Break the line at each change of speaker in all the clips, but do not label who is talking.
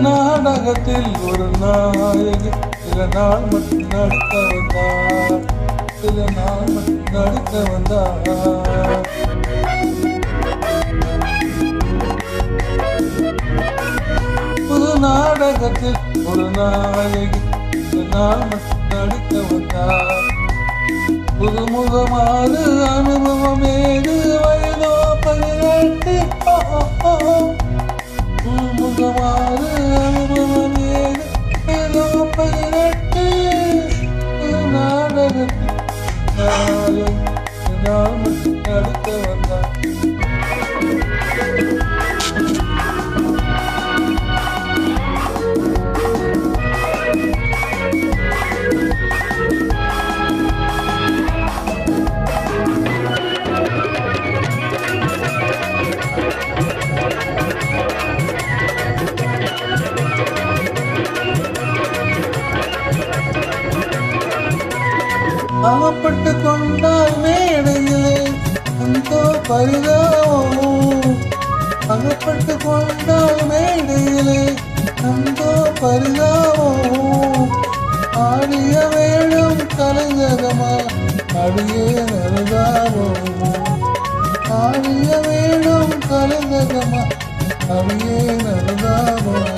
நாடகத்தில் ஒரு நாயகி சில நாள் மட்டும் நடிக்க வந்தார், சில நாள் மட்டும் நடிக்க வந்தார். புது நாடகத்தில் ஒரு நாயகி சில நாள் மட்டும் நடிக்க வந்தார். புதுமுகமாறு அனுபவம் ஏது வயதோ 18. புதுமுகமாறு அனுபவம் ஏது வயதோ 18. நாடகத்தில் நாள் மட்டும் நடிக்க வந்தார். அவப்பட்டு கொண்டால் மேடையிலே அந்த பரிதாபம், அகப்பட்டு கொண்டால் மேடையிலே அந்த பரிதாபம். ஆடிய வேடம் கலைஞரமா அடியே நரதாபம், ஆடிய வேடம் கலைஞரமா அடியே நரதாபம்.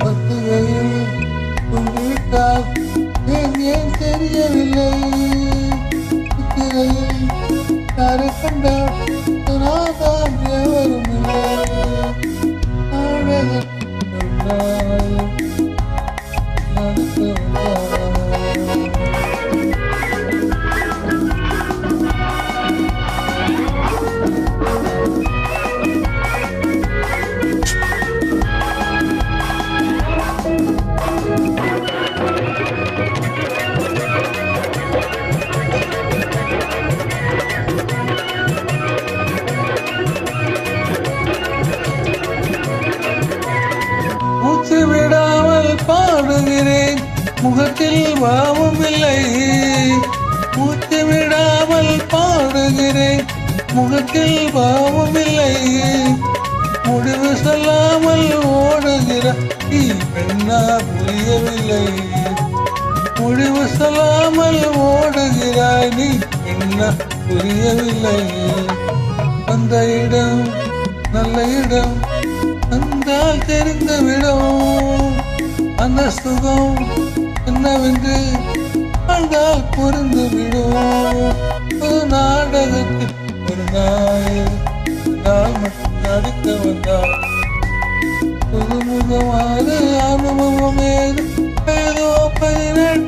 பத்துகையில் கும்பிட்டால் ஏன் தெரியவில்லை, சித்திரையில் யாரை கண்டால் நாதான் எவரும் இல்லை. மூச்சு விடாமல் பாடுகிறேன், முகத்தில் பாவம் இல்லை. மூச்சு விடாமல் பாடுகிறேன், முகத்தில் பாவம் இல்லை. முடிவு சொல்லாமல் ஓடுகிற நீ பெண்ணா புரியவில்லை, முடிவு சொல்லாமல் ஓடுகிறாய் நீ பெண்ணா புரியவில்லை. அந்த இடம் நல்ல இடம் வந்தால் தெரிந்துவிடும், அந்த சுகம் என்னவென்று வந்தால் புரிந்துவிடும். ஒரு நாடகத்தில் ஒரு நாள் மட்டும் நடிக்க வந்தார். புதுமுகமான அனுபவம் ஏதோ 18.